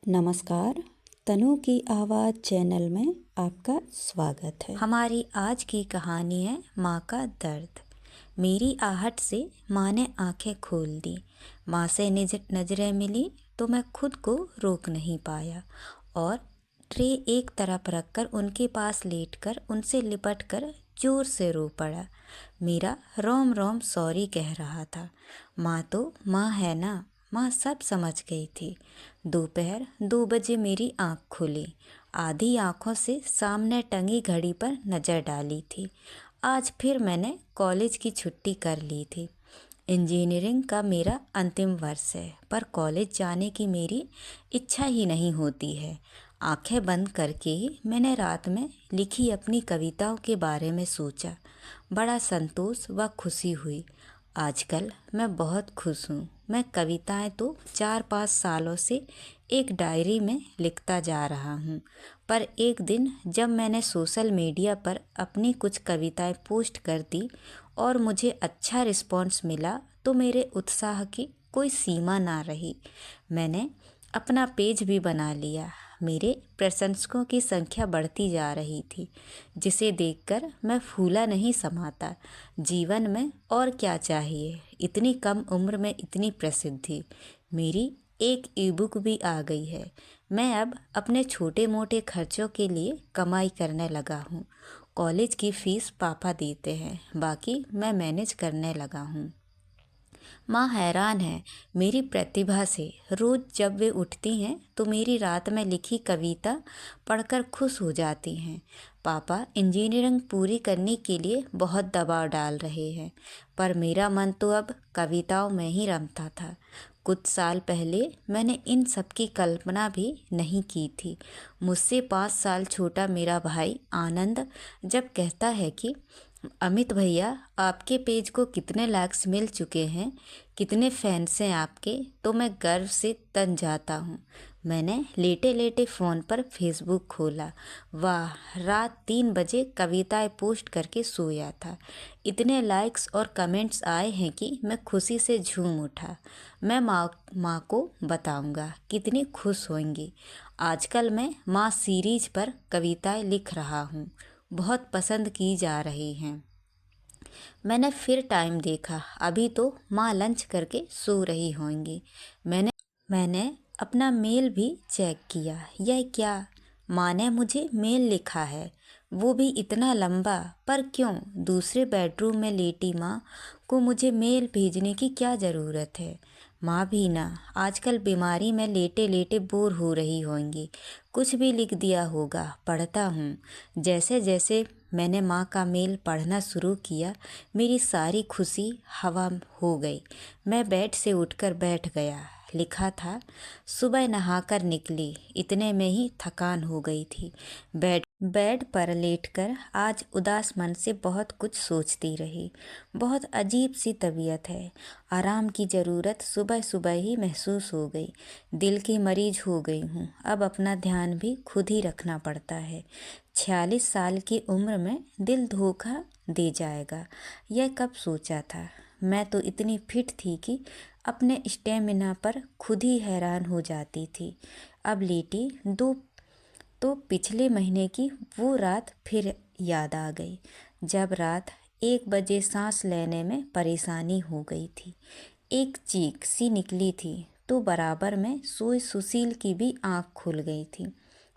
नमस्कार। तनु की आवाज़ चैनल में आपका स्वागत है। हमारी आज की कहानी है माँ का दर्द। मेरी आहट से माँ ने आंखें खोल दी। माँ से नजरें मिली तो मैं खुद को रोक नहीं पाया और ट्रे एक तरफ रखकर उनके पास लेटकर उनसे लिपटकर जोर से रो पड़ा। मेरा रोम रोम सॉरी कह रहा था। माँ तो माँ है ना। माँ सब समझ गई थी। दोपहर 2 बजे मेरी आँख खुली। आधी आँखों से सामने टंगी घड़ी पर नज़र डाली थी। आज फिर मैंने कॉलेज की छुट्टी कर ली थी। इंजीनियरिंग का मेरा अंतिम वर्ष है, पर कॉलेज जाने की मेरी इच्छा ही नहीं होती है। आंखें बंद करके ही मैंने रात में लिखी अपनी कविताओं के बारे में सोचा। बड़ा संतोष व खुशी हुई। आजकल मैं बहुत खुश हूँ। मैं कविताएं तो 4-5 सालों से एक डायरी में लिखता जा रहा हूँ, पर एक दिन जब मैंने सोशल मीडिया पर अपनी कुछ कविताएं पोस्ट कर दी और मुझे अच्छा रिस्पॉन्स मिला तो मेरे उत्साह की कोई सीमा ना रही। मैंने अपना पेज भी बना लिया। मेरे प्रशंसकों की संख्या बढ़ती जा रही थी, जिसे देखकर मैं फूला नहीं समाता। जीवन में और क्या चाहिए। इतनी कम उम्र में इतनी प्रसिद्धि। मेरी एक ईबुक भी आ गई है। मैं अब अपने छोटे मोटे खर्चों के लिए कमाई करने लगा हूँ। कॉलेज की फ़ीस पापा देते हैं, बाकी मैं मैनेज करने लगा हूँ। माँ हैरान है मेरी प्रतिभा से। रोज़ जब वे उठती हैं तो मेरी रात में लिखी कविता पढ़कर खुश हो जाती हैं। पापा इंजीनियरिंग पूरी करने के लिए बहुत दबाव डाल रहे हैं, पर मेरा मन तो अब कविताओं में ही रमता था। कुछ साल पहले मैंने इन सब की कल्पना भी नहीं की थी। मुझसे 5 साल छोटा मेरा भाई आनंद जब कहता है कि अमित भैया आपके पेज को कितने लाइक्स मिल चुके हैं, कितने फैंस हैं आपके, तो मैं गर्व से तन जाता हूँ। मैंने लेटे लेटे फ़ोन पर फेसबुक खोला। वाह, रात 3 बजे कविताएं पोस्ट करके सोया था। इतने लाइक्स और कमेंट्स आए हैं कि मैं खुशी से झूम उठा। मैं माँ को बताऊँगा, कितनी खुश होंगी। आजकल मैं माँ सीरीज पर कविताएं लिख रहा हूँ, बहुत पसंद की जा रही हैं। मैंने फिर टाइम देखा। अभी तो माँ लंच करके सो रही होंगी। मैंने अपना मेल भी चेक किया। यह क्या, माँ ने मुझे मेल लिखा है, वो भी इतना लंबा। पर क्यों? दूसरे बेडरूम में लेटी माँ को मुझे मेल भेजने की क्या ज़रूरत है? माँ भी ना आजकल बीमारी में लेटे लेटे बोर हो रही होंगी। कुछ भी लिख दिया होगा, पढ़ता हूँ। जैसे जैसे मैंने माँ का मेल पढ़ना शुरू किया, मेरी सारी खुशी हवा हो गई। मैं बेड से उठकर बैठ गया। लिखा था, सुबह नहाकर निकली, इतने में ही थकान हो गई थी। बेड पर लेटकर आज उदास मन से बहुत कुछ सोचती रही। बहुत अजीब सी तबीयत है। आराम की ज़रूरत सुबह सुबह ही महसूस हो गई। दिल की मरीज हो गई हूँ। अब अपना ध्यान भी खुद ही रखना पड़ता है। 46 साल की उम्र में दिल धोखा दे जाएगा, यह कब सोचा था। मैं तो इतनी फिट थी कि अपने स्टेमिना पर खुद ही हैरान हो जाती थी। अब लेटी दो तो पिछले महीने की वो रात फिर याद आ गई, जब रात 1 बजे सांस लेने में परेशानी हो गई थी। एक चीख सी निकली थी तो बराबर में सोई सुशील की भी आंख खुल गई थी।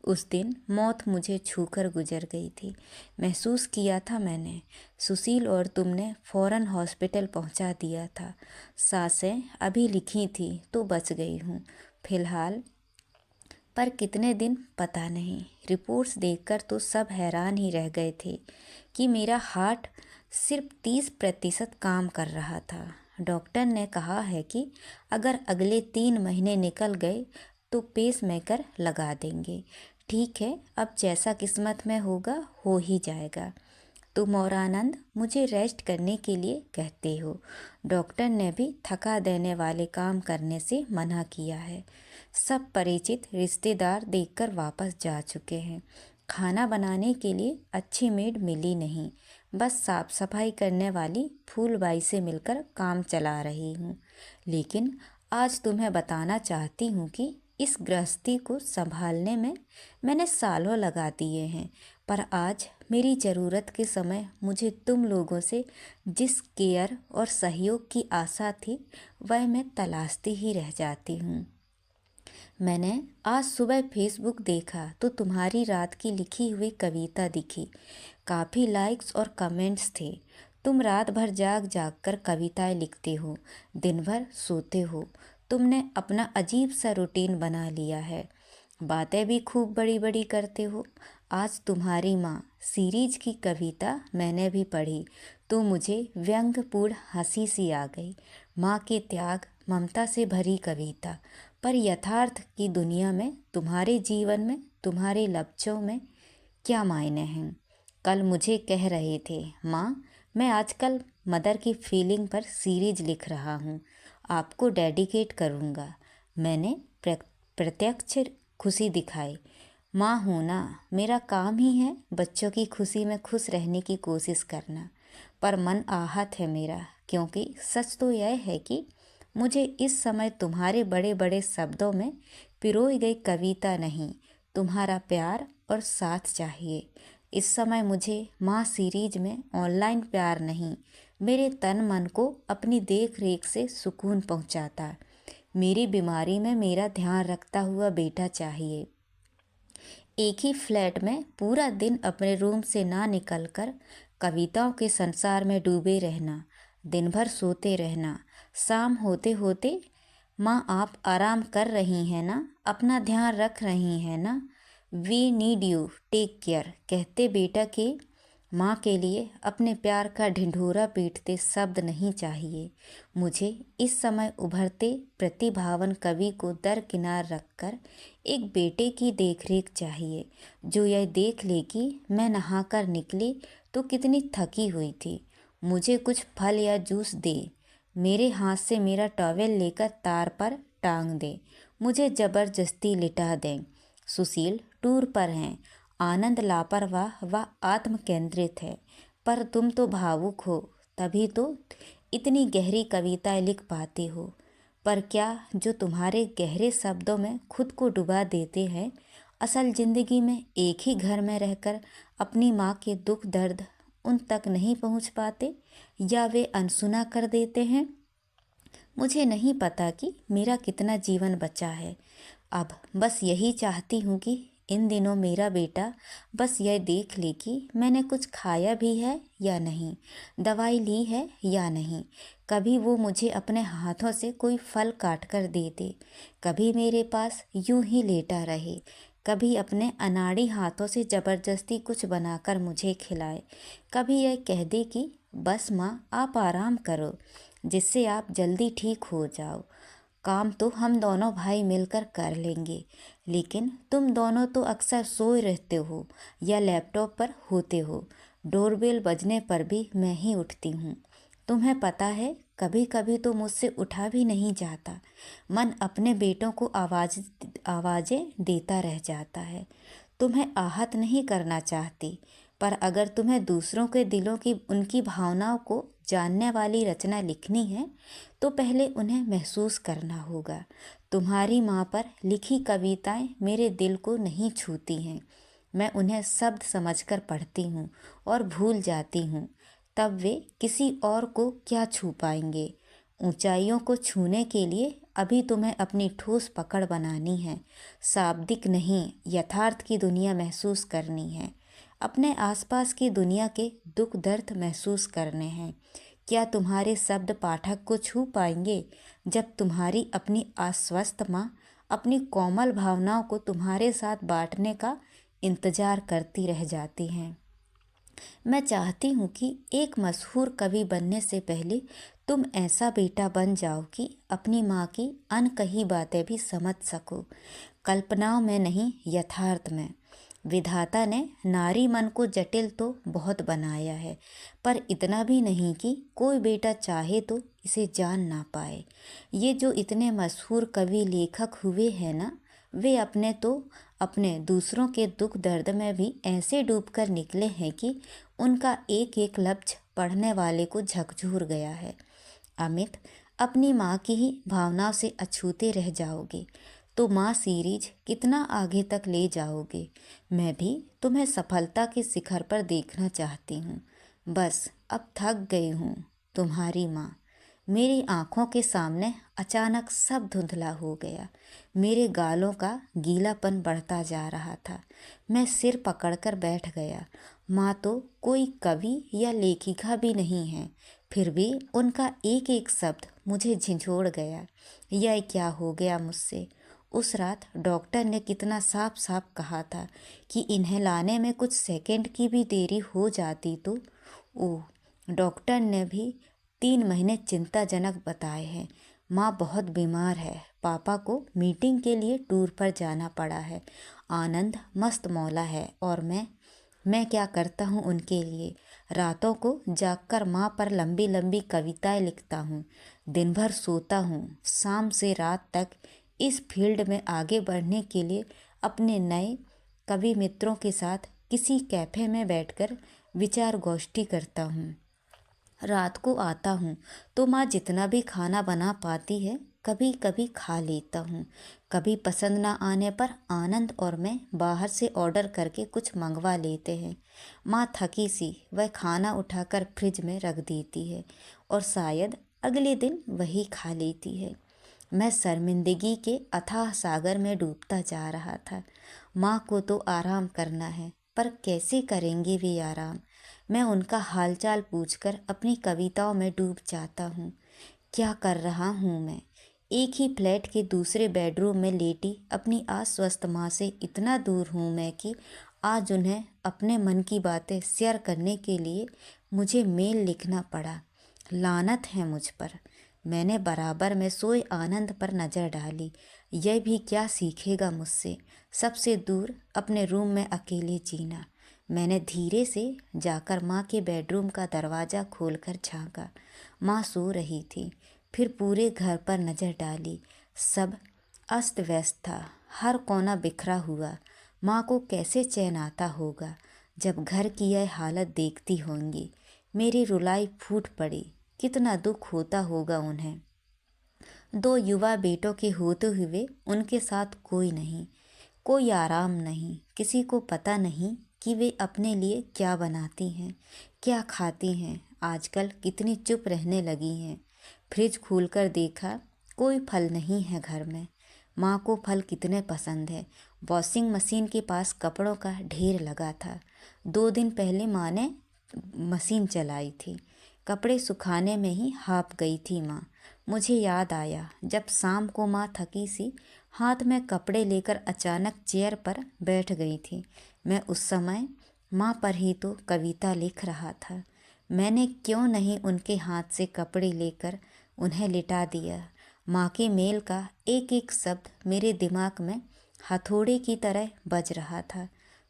उस दिन मौत मुझे छूकर गुजर गई थी। महसूस किया था मैंने। सुशील और तुमने फौरन हॉस्पिटल पहुंचा दिया था। सांसें अभी लिखी थी तो बच गई हूँ फिलहाल, पर कितने दिन पता नहीं। रिपोर्ट्स देखकर तो सब हैरान ही रह गए थे कि मेरा हार्ट सिर्फ 30% काम कर रहा था। डॉक्टर ने कहा है कि अगर अगले 3 महीने निकल गए तो पेसमेकर लगा देंगे। ठीक है, अब जैसा किस्मत में होगा हो ही जाएगा। तुम और आनंद मुझे रेस्ट करने के लिए कहते हो। डॉक्टर ने भी थका देने वाले काम करने से मना किया है। सब परिचित रिश्तेदार देखकर वापस जा चुके हैं। खाना बनाने के लिए अच्छी मेड मिली नहीं, बस साफ सफाई करने वाली फूलबाई से मिलकर काम चला रही हूँ। लेकिन आज तुम्हें बताना चाहती हूँ कि इस गृहस्थी को संभालने में मैंने सालों लगा दिए हैं, पर आज मेरी ज़रूरत के समय मुझे तुम लोगों से जिस केयर और सहयोग की आशा थी वह मैं तलाशती ही रह जाती हूँ। मैंने आज सुबह फेसबुक देखा तो तुम्हारी रात की लिखी हुई कविता दिखी। काफ़ी लाइक्स और कमेंट्स थे। तुम रात भर जाग जाग कर कविताएं लिखते हो, दिन भर सोते हो। तुमने अपना अजीब सा रूटीन बना लिया है। बातें भी खूब बड़ी बड़ी करते हो। आज तुम्हारी माँ सीरीज की कविता मैंने भी पढ़ी तो मुझे व्यंग्यपूर्ण हंसी सी आ गई। माँ के त्याग ममता से भरी कविता, पर यथार्थ की दुनिया में तुम्हारे जीवन में तुम्हारे लफ्ज़ों में क्या मायने हैं। कल मुझे कह रहे थे, माँ मैं आजकल मदर की फीलिंग पर सीरीज लिख रहा हूँ, आपको डेडिकेट करूँगा। मैंने प्रत्यक्ष खुशी दिखाई। माँ होना मेरा काम ही है बच्चों की खुशी में खुश रहने की कोशिश करना, पर मन आहत है मेरा, क्योंकि सच तो यह है कि मुझे इस समय तुम्हारे बड़े बड़े शब्दों में पिरोई गई कविता नहीं, तुम्हारा प्यार और साथ चाहिए। इस समय मुझे माँ सीरीज में ऑनलाइन प्यार नहीं, मेरे तन मन को अपनी देख रेख से सुकून पहुँचाता, मेरी बीमारी में मेरा ध्यान रखता हुआ बेटा चाहिए। एक ही फ्लैट में पूरा दिन अपने रूम से ना निकलकर कविताओं के संसार में डूबे रहना, दिन भर सोते रहना, शाम होते होते माँ आप आराम कर रही हैं ना, अपना ध्यान रख रही हैं ना, we need you, take care कहते बेटा के माँ के लिए अपने प्यार का ढिंढोरा पीटते शब्द नहीं चाहिए। मुझे इस समय उभरते प्रतिभावन कवि को दरकिनार रखकर एक बेटे की देखरेख चाहिए, जो यह देख ले कि मैं नहाकर निकली तो कितनी थकी हुई थी, मुझे कुछ फल या जूस दे, मेरे हाथ से मेरा टॉवेल लेकर तार पर टांग दे, मुझे ज़बरदस्ती लिटा दें। सुशील टूर पर हैं, आनंद लापरवाह व आत्म केंद्रित है, पर तुम तो भावुक हो, तभी तो इतनी गहरी कविताएं लिख पाते हो। पर क्या जो तुम्हारे गहरे शब्दों में खुद को डुबा देते हैं, असल ज़िंदगी में एक ही घर में रहकर अपनी माँ के दुख दर्द उन तक नहीं पहुँच पाते, या वे अनसुना कर देते हैं? मुझे नहीं पता कि मेरा कितना जीवन बचा है। अब बस यही चाहती हूँ कि इन दिनों मेरा बेटा बस यह देख ले कि मैंने कुछ खाया भी है या नहीं, दवाई ली है या नहीं। कभी वो मुझे अपने हाथों से कोई फल काट कर दे दे, कभी मेरे पास यूं ही लेटा रहे, कभी अपने अनाड़ी हाथों से ज़बरदस्ती कुछ बनाकर मुझे खिलाए, कभी यह कह दे कि बस माँ आप आराम करो, जिससे आप जल्दी ठीक हो जाओ। काम तो हम दोनों भाई मिलकर कर लेंगे, लेकिन तुम दोनों तो अक्सर सोए रहते हो या लैपटॉप पर होते हो। डोरबेल बजने पर भी मैं ही उठती हूँ। तुम्हें पता है कभी कभी तो मुझसे उठा भी नहीं जाता, मन अपने बेटों को आवाज़ें देता रह जाता है। तुम्हें आहत नहीं करना चाहती, पर अगर तुम्हें दूसरों के दिलों की उनकी भावनाओं को जानने वाली रचना लिखनी है तो पहले उन्हें महसूस करना होगा। तुम्हारी माँ पर लिखी कविताएं मेरे दिल को नहीं छूती हैं, मैं उन्हें शब्द समझकर पढ़ती हूँ और भूल जाती हूँ, तब वे किसी और को क्या छू पाएंगे। ऊंचाइयों को छूने के लिए अभी तुम्हें अपनी ठोस पकड़ बनानी है, शाब्दिक नहीं यथार्थ की दुनिया महसूस करनी है, अपने आसपास की दुनिया के दुख दर्द महसूस करने हैं। क्या तुम्हारे शब्द पाठक को छू पाएंगे जब तुम्हारी अपनी अस्वस्थ माँ अपनी कोमल भावनाओं को तुम्हारे साथ बांटने का इंतजार करती रह जाती हैं? मैं चाहती हूँ कि एक मशहूर कवि बनने से पहले तुम ऐसा बेटा बन जाओ कि अपनी माँ की अनकही बातें भी समझ सको, कल्पनाओं में नहीं यथार्थ में। विधाता ने नारी मन को जटिल तो बहुत बनाया है, पर इतना भी नहीं कि कोई बेटा चाहे तो इसे जान ना पाए। ये जो इतने मशहूर कवि लेखक हुए हैं ना, वे अपने दूसरों के दुख दर्द में भी ऐसे डूबकर निकले हैं कि उनका एक एक लफ्ज पढ़ने वाले को झकझोर गया है। अमित, अपनी माँ की ही भावनाओं से अछूते रह जाओगे। तो माँ सीरीज कितना आगे तक ले जाओगे। मैं भी तुम्हें सफलता के शिखर पर देखना चाहती हूँ। बस अब थक गई हूँ। तुम्हारी माँ। मेरी आंखों के सामने अचानक सब धुंधला हो गया। मेरे गालों का गीलापन बढ़ता जा रहा था। मैं सिर पकड़कर बैठ गया। माँ तो कोई कवि या लेखिका भी नहीं है, फिर भी उनका एक एक शब्द मुझे झिंझोड़ गया। यह क्या हो गया मुझसे। उस रात डॉक्टर ने कितना साफ साफ कहा था कि इन्हें लाने में कुछ सेकंड की भी देरी हो जाती तो। ओह, डॉक्टर ने भी 3 महीने चिंताजनक बताए हैं। माँ बहुत बीमार है। पापा को मीटिंग के लिए टूर पर जाना पड़ा है। आनंद मस्त मौला है और मैं क्या करता हूँ उनके लिए। रातों को जागकर माँ पर लंबी लंबी कविताएं लिखता हूँ। दिन भर सोता हूँ। शाम से रात तक इस फील्ड में आगे बढ़ने के लिए अपने नए कवि मित्रों के साथ किसी कैफ़े में बैठकर विचार गोष्ठी करता हूँ। रात को आता हूँ तो माँ जितना भी खाना बना पाती है कभी कभी खा लेता हूँ। कभी पसंद ना आने पर आनंद और मैं बाहर से ऑर्डर करके कुछ मंगवा लेते हैं। माँ थकी सी वह खाना उठाकर फ्रिज में रख देती है और शायद अगले दिन वही खा लेती है। मैं शर्मिंदगी के अथाह सागर में डूबता जा रहा था। माँ को तो आराम करना है, पर कैसे करेंगे वे आराम। मैं उनका हालचाल पूछकर अपनी कविताओं में डूब जाता हूँ। क्या कर रहा हूँ मैं। एक ही फ्लैट के दूसरे बेडरूम में लेटी अपनी अस्वस्थ माँ से इतना दूर हूँ मैं कि आज उन्हें अपने मन की बातें शेयर करने के लिए मुझे मेल लिखना पड़ा। लानत है मुझ पर। मैंने बराबर में सोए आनंद पर नज़र डाली। यह भी क्या सीखेगा मुझसे, सबसे दूर अपने रूम में अकेले जीना। मैंने धीरे से जाकर माँ के बेडरूम का दरवाज़ा खोलकर झाँका। माँ सो रही थी। फिर पूरे घर पर नज़र डाली। सब अस्त व्यस्त था, हर कोना बिखरा हुआ। माँ को कैसे चैन आता होगा जब घर की यह हालत देखती होंगी। मेरी रुलाई फूट पड़ी। कितना दुख होता होगा उन्हें। 2 युवा बेटों के होते हुए उनके साथ कोई नहीं, कोई आराम नहीं। किसी को पता नहीं कि वे अपने लिए क्या बनाती हैं, क्या खाती हैं। आजकल कितनी चुप रहने लगी हैं। फ्रिज खोलकर देखा, कोई फल नहीं है घर में। माँ को फल कितने पसंद है। वॉशिंग मशीन के पास कपड़ों का ढेर लगा था। 2 दिन पहले माँ ने मशीन चलाई थी। कपड़े सुखाने में ही हाफ गई थी माँ। मुझे याद आया जब शाम को माँ थकी सी हाथ में कपड़े लेकर अचानक चेयर पर बैठ गई थी। मैं उस समय माँ पर ही तो कविता लिख रहा था। मैंने क्यों नहीं उनके हाथ से कपड़े लेकर उन्हें लिटा दिया। माँ के मेल का एक एक शब्द मेरे दिमाग में हथौड़े की तरह बज रहा था।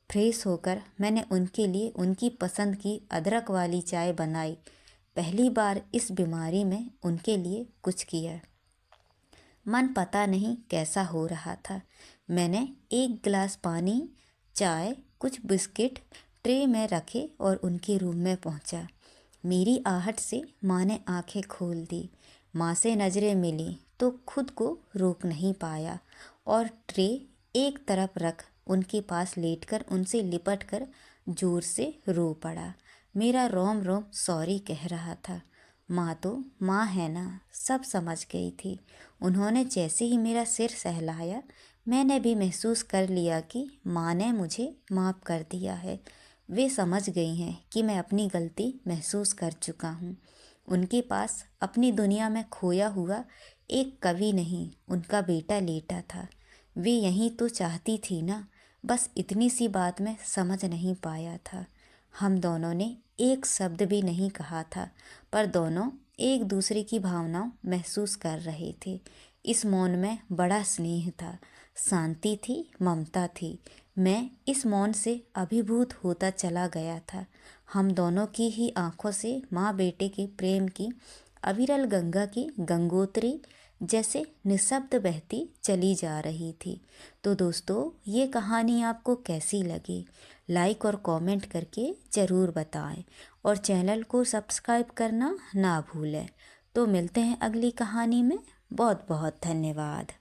फ्रेश होकर मैंने उनके लिए उनकी पसंद की अदरक वाली चाय बनाई। पहली बार इस बीमारी में उनके लिए कुछ किया। मन पता नहीं कैसा हो रहा था। मैंने 1 गिलास पानी, चाय, कुछ बिस्किट ट्रे में रखे और उनके रूम में पहुंचा। मेरी आहट से माँ ने आंखें खोल दी। माँ से नज़रें मिली तो खुद को रोक नहीं पाया और ट्रे एक तरफ रख उनके पास लेटकर उनसे लिपट कर जोर से रो पड़ा। मेरा रोम रोम सॉरी कह रहा था। माँ तो माँ है ना, सब समझ गई थी। उन्होंने जैसे ही मेरा सिर सहलाया, मैंने भी महसूस कर लिया कि माँ ने मुझे माफ़ कर दिया है। वे समझ गई हैं कि मैं अपनी गलती महसूस कर चुका हूँ। उनके पास अपनी दुनिया में खोया हुआ एक कवि नहीं, उनका बेटा लेटा था। वे यही तो चाहती थी ना, बस इतनी सी बात में समझ नहीं पाया था। हम दोनों ने एक शब्द भी नहीं कहा था, पर दोनों एक दूसरे की भावनाओं महसूस कर रहे थे। इस मौन में बड़ा स्नेह था, शांति थी, ममता थी। मैं इस मौन से अभिभूत होता चला गया था। हम दोनों की ही आंखों से माँ बेटे के प्रेम की अविरल गंगा की गंगोत्री जैसे निःशब्द बहती चली जा रही थी। तो दोस्तों, ये कहानी आपको कैसी लगी? लाइक और कमेंट करके ज़रूर बताएं और चैनल को सब्सक्राइब करना ना भूलें। तो मिलते हैं अगली कहानी में। बहुत बहुत धन्यवाद।